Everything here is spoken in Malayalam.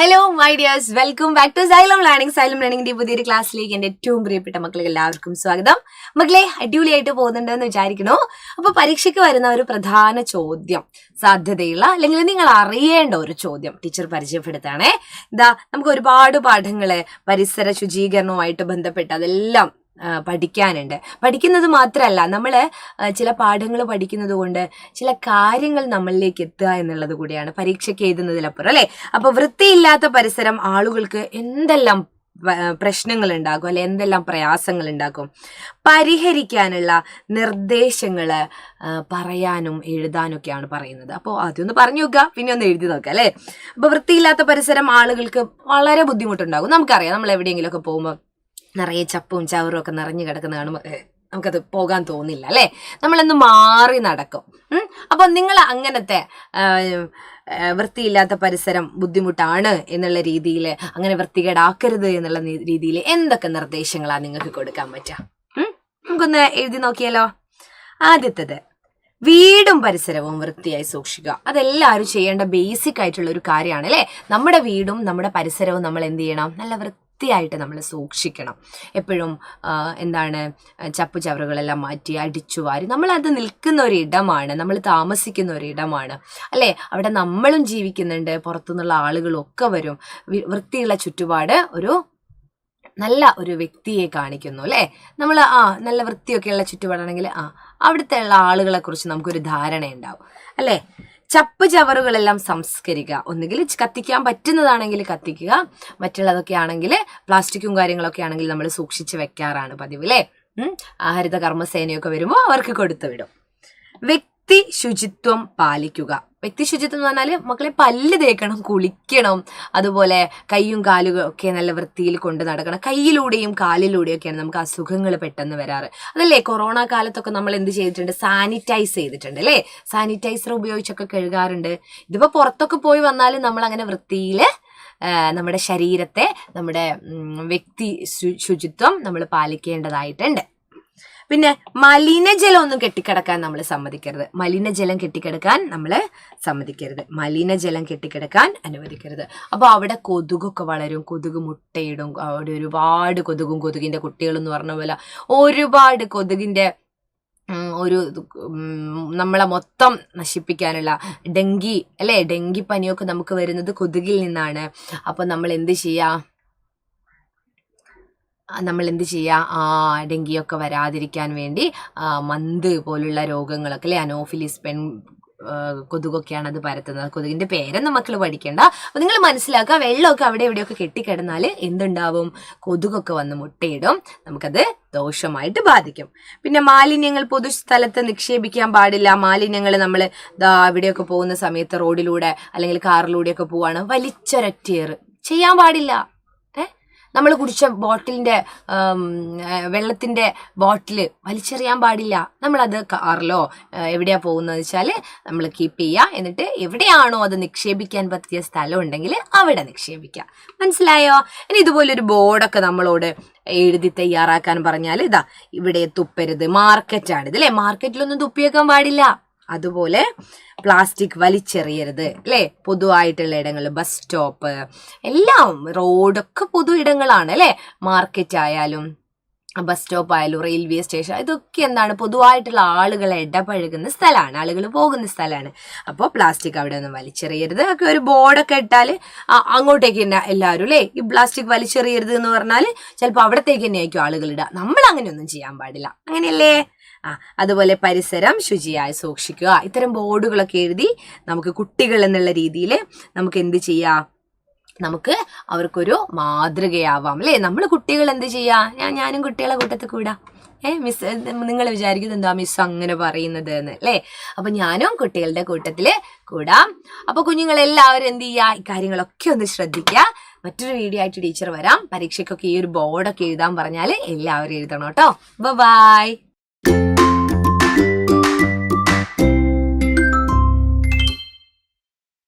Hello my dears, welcome back to Xylem learning. Xylem ലേണിംഗിന്റെ പുതിയൊരു ക്ലാസ്സിലേക്ക് എന്റെ ഏറ്റവും പ്രിയപ്പെട്ട മക്കളെ എല്ലാവർക്കും സ്വാഗതം. മക്കളെ, അടിപൊളിയായിട്ട് പോകുന്നുണ്ടെന്ന് വിചാരിക്കണു. അപ്പൊ പരീക്ഷയ്ക്ക് വരുന്ന ഒരു പ്രധാന ചോദ്യം, സാധ്യതയുള്ള അല്ലെങ്കിൽ നിങ്ങൾ അറിയേണ്ട ഒരു ചോദ്യം ടീച്ചർ പരിചയപ്പെടുത്താണേ. നമുക്ക് ഒരുപാട് പാഠങ്ങള് പരിസര ശുചീകരണവുമായിട്ട് ബന്ധപ്പെട്ട് അതെല്ലാം പഠിക്കാനുണ്ട്. പഠിക്കുന്നത് മാത്രമല്ല, നമ്മൾ ചില പാഠങ്ങൾ പഠിക്കുന്നത് കൊണ്ട് ചില കാര്യങ്ങൾ നമ്മളിലേക്ക് എത്തുക എന്നുള്ളത് കൂടിയാണ് പരീക്ഷയ്ക്ക് എഴുതുന്നതിലപ്പുറം, അല്ലേ? അപ്പൊ വൃത്തിയില്ലാത്ത പരിസരം ആളുകൾക്ക് എന്തെല്ലാം പ്രശ്നങ്ങൾ ഉണ്ടാക്കും, അല്ലെ എന്തെല്ലാം പ്രയാസങ്ങൾ ഉണ്ടാക്കും, പരിഹരിക്കാനുള്ള നിർദ്ദേശങ്ങൾ പറയാനും എഴുതാനൊക്കെയാണ് പറയുന്നത്. അപ്പോൾ അതൊന്ന് പറഞ്ഞു നോക്കുക, പിന്നെ ഒന്ന് എഴുതി നോക്കുക, അല്ലേ? അപ്പൊ വൃത്തിയില്ലാത്ത പരിസരം ആളുകൾക്ക് വളരെ ബുദ്ധിമുട്ടുണ്ടാകും. നമുക്കറിയാം, നമ്മൾ എവിടെയെങ്കിലും ഒക്കെ പോകുമ്പോൾ നിറയെ ചപ്പും ചവറും ഒക്കെ നിറഞ്ഞു കിടക്കുന്ന കാണുമ്പോൾ നമുക്കത് പോകാൻ തോന്നില്ല, അല്ലേ? നമ്മളൊന്ന് മാറി നടക്കും. അപ്പൊ നിങ്ങൾ അങ്ങനത്തെ വൃത്തിയില്ലാത്ത പരിസരം ബുദ്ധിമുട്ടാണ് എന്നുള്ള രീതിയിൽ, അങ്ങനെ വൃത്തികേടാക്കരുത് എന്നുള്ള രീതിയിൽ എന്തൊക്കെ നിർദ്ദേശങ്ങളാണ് നിങ്ങൾക്ക് കൊടുക്കാൻ പറ്റുക? നമുക്കൊന്ന് എഴുതി നോക്കിയാലോ. ആദ്യത്തേത്, വീടും പരിസരവും വൃത്തിയായി സൂക്ഷിക്കുക. അതെല്ലാവരും ചെയ്യേണ്ട ബേസിക് ആയിട്ടുള്ള ഒരു കാര്യമാണ്, അല്ലേ? നമ്മുടെ വീടും നമ്മുടെ പരിസരവും നമ്മൾ എന്ത് ചെയ്യണം? നല്ല വൃത്തിയായിട്ട് നമ്മൾ സൂക്ഷിക്കണം. എപ്പോഴും ചപ്പു ചവറുകളെല്ലാം മാറ്റി അടിച്ചു വാരി, നമ്മളത് നിൽക്കുന്ന ഒരിടമാണ്, നമ്മൾ താമസിക്കുന്ന ഒരിടമാണ്, അല്ലേ? അവിടെ നമ്മളും ജീവിക്കുന്നുണ്ട്, പുറത്തുനിന്നുള്ള ആളുകളും ഒക്കെ വരും. വൃത്തിയുള്ള ചുറ്റുപാട് നല്ല ഒരു വ്യക്തിയെ കാണിക്കുന്നു, അല്ലേ? നമ്മൾ നല്ല വൃത്തിയൊക്കെയുള്ള ചുറ്റുപാടാണെങ്കിൽ അവിടുത്തെ ഉള്ള ആളുകളെ കുറിച്ച് നമുക്കൊരു ധാരണ ഉണ്ടാവും, അല്ലേ? ചപ്പ് ചവറുകളെല്ലാം സംസ്കരിക്കുക. ഒന്നുകിൽ കത്തിക്കാൻ പറ്റുന്നതാണെങ്കിൽ കത്തിക്കുക, മറ്റുള്ളതൊക്കെ ആണെങ്കിൽ പ്ലാസ്റ്റിക്കും കാര്യങ്ങളൊക്കെ ആണെങ്കിൽ നമ്മൾ സൂക്ഷിച്ച് വെക്കാറാണ് പതിവ്, അല്ലേ? ഹരിത കർമ്മസേനയൊക്കെ വരുമ്പോൾ അവർക്ക് കൊടുത്തു വിടും. വ്യക്തി ശുചിത്വം പാലിക്കുക. വ്യക്തി ശുചിത്വം എന്ന് പറഞ്ഞാൽ മക്കളെ പല്ല് തേക്കണം, കുളിക്കണം, അതുപോലെ കൈയും കാലുകളും ഒക്കെ നല്ല വൃത്തിയിൽ കൊണ്ട് നടക്കണം. കയ്യിലൂടെയും കാലിലൂടെയൊക്കെയാണ് നമുക്ക് അസുഖങ്ങൾ പെട്ടെന്ന് വരാറ്, അതല്ലേ? കൊറോണ കാലത്തൊക്കെ നമ്മൾ എന്ത് ചെയ്തിട്ടുണ്ട്? സാനിറ്റൈസ് ചെയ്തിട്ടുണ്ട്, അല്ലേ? സാനിറ്റൈസർ ഉപയോഗിച്ചൊക്കെ കഴുകാറുണ്ട്. ഇതിപ്പോൾ പുറത്തൊക്കെ പോയി വന്നാലും നമ്മൾ അങ്ങനെ വൃത്തിയിൽ നമ്മുടെ ശരീരത്തെ, നമ്മുടെ വ്യക്തി ശുചിത്വം നമ്മൾ പാലിക്കേണ്ടതായിട്ടുണ്ട്. പിന്നെ മലിനജലം ഒന്നും കെട്ടിക്കിടക്കാൻ നമ്മൾ സമ്മതിക്കരുത്. മലിനജലം കെട്ടിക്കിടക്കാൻ നമ്മൾ സമ്മതിക്കരുത്. മലിനജലം കെട്ടിക്കിടക്കാൻ അനുവദിക്കരുത്. അപ്പോൾ അവിടെ കൊതുകൊക്കെ വളരും, കൊതുക് മുട്ടയിടും. അവിടെ ഒരുപാട് കൊതുകിൻ്റെ കുട്ടികളെന്ന് പറഞ്ഞ പോലെ ഒരുപാട് കൊതുകിൻ്റെ നമ്മളെ മൊത്തം നശിപ്പിക്കാനുള്ള ഡെങ്കി, അല്ലേ? ഡെങ്കിപ്പനിയൊക്കെ നമുക്ക് വരുന്നത് കൊതുകിൽ നിന്നാണ്. അപ്പോൾ നമ്മൾ എന്ത് ചെയ്യുക? ഡെങ്കിയൊക്കെ വരാതിരിക്കാൻ വേണ്ടി മന്ത് പോലുള്ള രോഗങ്ങളൊക്കെ, അല്ലെ? അനോഫിലിസ് കൊതുകൊക്കെയാണ് അത് പരത്തുന്നത്. കൊതുകിന്റെ പേരൊന്നും മക്കൾ പഠിക്കേണ്ട. അപ്പൊ നിങ്ങൾ മനസ്സിലാക്കുക, വെള്ളമൊക്കെ അവിടെ എവിടെയൊക്കെ കെട്ടിക്കിടന്നാൽ എന്തുണ്ടാവും? കൊതുകൊക്കെ വന്ന് മുട്ടയിടും, നമുക്കത് ദോഷമായിട്ട് ബാധിക്കും. പിന്നെ മാലിന്യങ്ങൾ പൊതുസ്ഥലത്ത് നിക്ഷേപിക്കാൻ പാടില്ല. മാലിന്യങ്ങൾ നമ്മൾ ഇവിടെയൊക്കെ പോകുന്ന സമയത്ത് റോഡിലൂടെ അല്ലെങ്കിൽ കാറിലൂടെയൊക്കെ പോവാണ്, വലിച്ചൊരറ്റേറ് ചെയ്യാൻ പാടില്ല. നമ്മൾ കുടിച്ച വെള്ളത്തിന്റെ ബോട്ടിൽ വലിച്ചെറിയാൻ പാടില്ല. നമ്മളത് കാറിലോ എവിടെയാ പോകുന്നത് വെച്ചാൽ നമ്മൾ കീപ്പ് ചെയ്യുക. എന്നിട്ട് എവിടെയാണോ അത് നിക്ഷേപിക്കാൻ പറ്റിയ സ്ഥലം ഉണ്ടെങ്കിൽ അവിടെ നിക്ഷേപിക്കുക. മനസ്സിലായോ? ഇനി ഇതുപോലൊരു ബോർഡൊക്കെ നമ്മളോട് എഴുതി തയ്യാറാക്കാൻ പറഞ്ഞാൽ ഇവിടെ തുപ്പരുത്, മാർക്കറ്റാണിത്, അല്ലേ? മാർക്കറ്റിലൊന്നും തുപ്പിയേക്കാൻ പാടില്ല. അതുപോലെ പ്ലാസ്റ്റിക് വലിച്ചെറിയരുത്, അല്ലേ? പൊതുവായിട്ടുള്ള ഇടങ്ങൾ, ബസ് സ്റ്റോപ്പ്, എല്ലാം റോഡൊക്കെ പൊതു ഇടങ്ങളാണ്, അല്ലേ? മാർക്കറ്റ് ആയാലും ബസ് സ്റ്റോപ്പ് ആയാലും റെയിൽവേ സ്റ്റേഷൻ, ഇതൊക്കെ പൊതുവായിട്ടുള്ള ആളുകൾ ഇടപഴകുന്ന സ്ഥലമാണ്, ആളുകൾ പോകുന്ന സ്ഥലമാണ്. അപ്പോൾ പ്ലാസ്റ്റിക് അവിടെ ഒന്നും വലിച്ചെറിയരുത്. ഒക്കെ ഒരു ബോർഡൊക്കെ ഇട്ടാൽ അങ്ങോട്ടേക്ക് തന്നെ എല്ലാവരും, അല്ലേ? ഈ പ്ലാസ്റ്റിക് വലിച്ചെറിയരുത് എന്ന് പറഞ്ഞാൽ ചിലപ്പോൾ അവിടത്തേക്ക് തന്നെ ആയിരിക്കും ആളുകൾ ഇടുക. നമ്മൾ അങ്ങനെയൊന്നും ചെയ്യാൻ പാടില്ല, അങ്ങനെയല്ലേ? അതുപോലെ പരിസരം ശുചിയായി സൂക്ഷിക്കുക. ഇത്തരം ബോർഡുകളൊക്കെ എഴുതി നമുക്ക് കുട്ടികൾ എന്നുള്ള രീതിയിൽ നമുക്ക് എന്ത് ചെയ്യാം? നമുക്ക് അവർക്കൊരു മാതൃകയാവാം, അല്ലേ? നമ്മൾ കുട്ടികൾ എന്ത് ചെയ്യാ? ഞാനും കുട്ടികളെ കൂട്ടത്തിൽ കൂടാ. മിസ്, നിങ്ങൾ വിചാരിക്കുന്നത് എന്താ മിസ് അങ്ങനെ പറയുന്നത് എന്ന്, അല്ലേ? അപ്പൊ ഞാനും കുട്ടികളുടെ കൂട്ടത്തിൽ കൂടാം. അപ്പൊ കുഞ്ഞുങ്ങളെല്ലാവരും എന്ത് ചെയ്യുക? ഈ കാര്യങ്ങളൊക്കെ ഒന്ന് ശ്രദ്ധിക്കുക. മറ്റൊരു വീഡിയോ ആയിട്ട് ടീച്ചർ വരാം. പരീക്ഷയ്ക്കൊക്കെ ഈ ഒരു ബോർഡൊക്കെ എഴുതാൻ പറഞ്ഞാൽ എല്ലാവരും എഴുതണം കേട്ടോ. ബൈ.